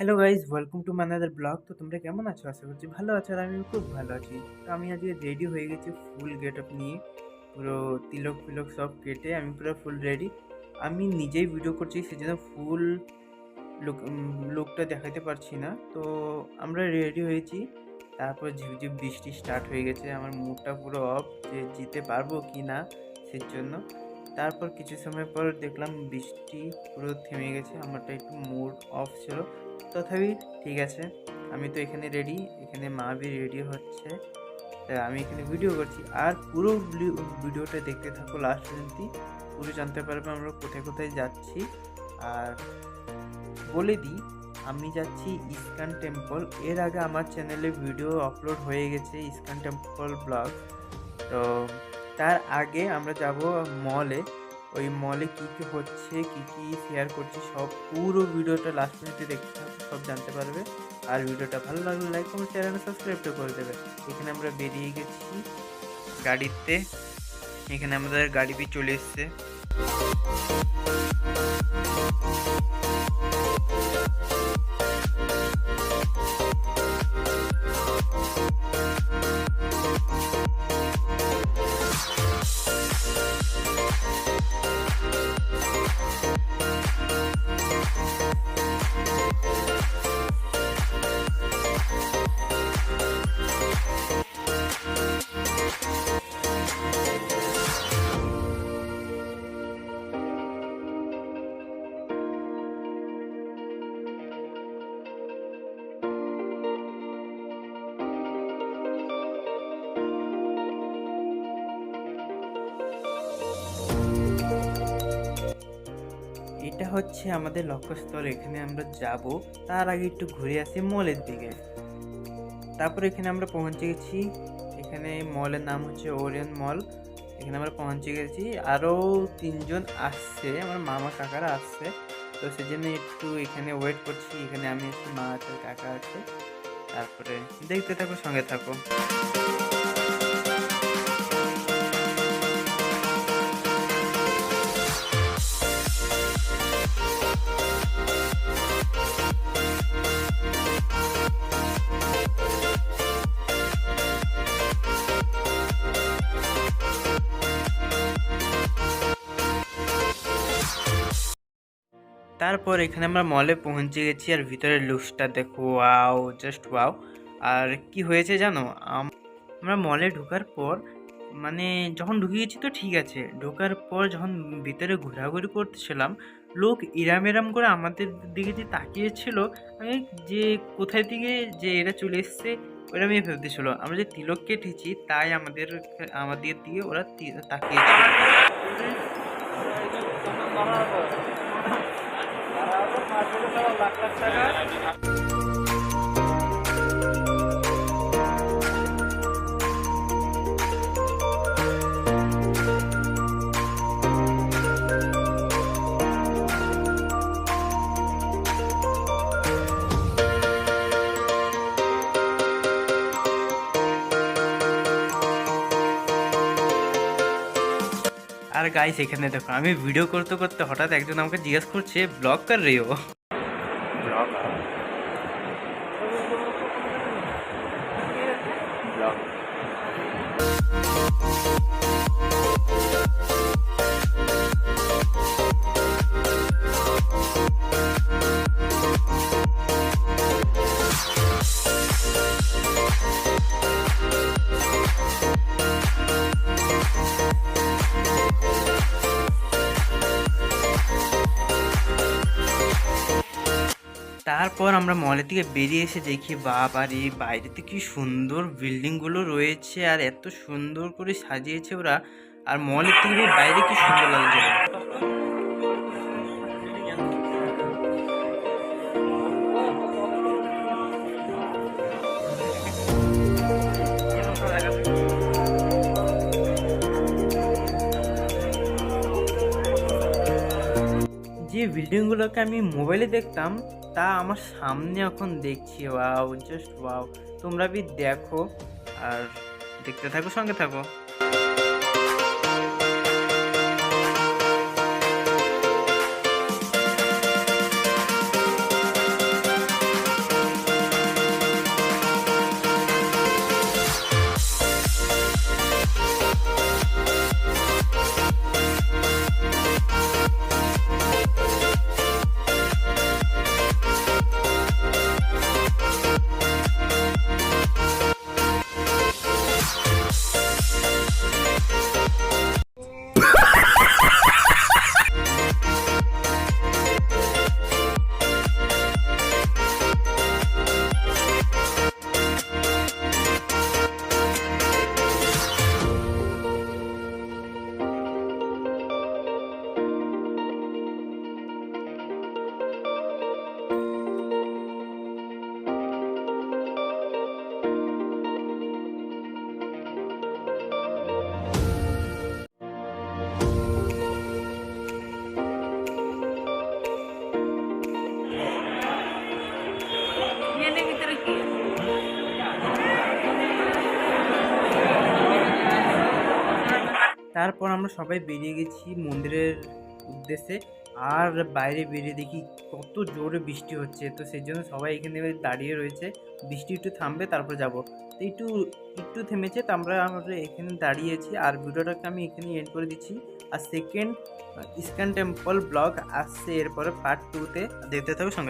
Hello guys, welcome to মানাদার blog. তো তোমরা কেমন আছো? আশা করছি ভালো আছো, আর আমি খুব ভালো আছি। তো আমি আজকে রেডি হয়ে গেছি ফুল গেট আপ নিয়ে, পুরো তিলক ফিলক সব কেটে আমি পুরো ফুল রেডি। আমি নিজেই ভিডিও করছি, সেজন্য ফুল লুকটা দেখাতে পারছি না। তো আমরা রেডি হয়েছি, তারপর ঝিপঝিপ বৃষ্টি স্টার্ট হয়ে গেছে। আমার মুডটা পুরো অফ, যে যেতে পারবো কি না সেজন্য। তারপর কিছু সময় পর দেখলাম বৃষ্টি পুরো থেমে গেছে, আমারটা একটু মুড অফ ছিল। তথাপি ঠিক আছে, আমি তো এখানে রেডি, এখানে মা বি রেডি হচ্ছে, তাই আমি এখানে ভিডিও করছি। আর পুরো ভিডিওটা দেখতে থাকো লাস্ট পর্যন্ত, পুরো জানতে পারবে আমরা কোথায় কোথায় যাচ্ছি। আর বলে দিই, আমি যাচ্ছি ইস্কন টেম্পল। এর আগে আমার চ্যানেলে ভিডিও আপলোড হয়ে গেছে, ইস্কন টেম্পল ব্লগ। তো তার আগে আমরা যাব মলে। ওই মলে কী কী হচ্ছে, কী কী শেয়ার করছি, সব পুরো ভিডিওটা লাস্ট পর্যন্ত দেখতে থাকো, সব জানতে পারবে। আর ভিডিওটা ভালো লাগলে লাইক কমেন্ট শেয়ার এবং সাবস্ক্রাইবটা করে দেবে। এখানে আমরা বেরিয়ে গেছি গাড়িতে, এখানে আমাদের গাড়ি বি চলে এসছে। এটা হচ্ছে আমাদের লক্ষ্যস্থল, এখানে আমরা যাব। তার আগে একটু ঘুরে আসি মলের দিকে। তারপর এখানে আমরা পৌঁছে গেছি, এখানে মলের নাম হচ্ছে ওরিয়ন মল। এখানে আমরা পৌঁছে গেছি, আরও তিনজন আসছে, আমার মামা কাকারা আসছে। তো সেজন্য একটু এখানে ওয়েট করছি। এখানে আমি আছি, মা আছে, কাকা আছে। তারপরে দেখতে থাকো, সঙ্গে থাকো। তারপর এখানে আমরা মলে পৌঁছে গেছি, আর ভিতরের লুকসটা দেখো, ওয়াও, জাস্ট ওয়াও। আর কি হয়েছে জানো, আমরা মলে ঢোকার পর, মানে যখন ঢুকে গেছি তো ঠিক আছে, ঢোকার পর যখন ভিতরে ঘোরাঘুরি করতেছিলাম, লোক ইরাম এরাম করে আমাদের দিকে যে তাকিয়েছিল, আমি যে কোথায় থেকে যে এরা চলে এসছে ওইরকমই ভেবতেছিল। আমরা যে তিলক কেটেছি তাই আমাদের দিকে ওরা তাকিয়েছিল। আর গাইস, এখানে দেখো, আমি ভিডিও করতে করতে হঠাৎ একজন আমাকে জিজ্ঞেস করছে, ব্লগ কর রে ও। ব্লগ। তারপর আমরা মলের থেকে বেরিয়ে এসে দেখি, বাবারে, বাইরেতে কি সুন্দর বিল্ডিংগুলো রয়েছে, আর এত সুন্দর করে সাজিয়েছে ওরা। আর মলের থেকে বাইরে কি সুন্দর লাগছে। যে বিল্ডিংগুলোকে আমি মোবাইলে দেখতাম, তা আমার সামনে এখন দেখছি। Wow, just wow. তোমরা বি দেখো আর দেখতে থাকো, সঙ্গে থাকো। তারপর আমরা সবাই বেরিয়ে গেছি মন্দিরের উদ্দেশ্যে। আর বাইরে বেরিয়ে দেখি কত জোরে বৃষ্টি হচ্ছে, তো সেই জন্য সবাই এখানে দাঁড়িয়ে রয়েছে। বৃষ্টি একটু থামবে তারপর যাব। তো একটু একটু থেমেছে, তো আমরা এখানে দাঁড়িয়েছি। আর ভিডিওটাকে আমি এখানেই এন্ড করে দিচ্ছি। আর সেকেন্ড ইস্কন টেম্পল ব্লগ আসছে এরপরে পার্ট 2 তে, দেখতে থাকো সঙ্গে।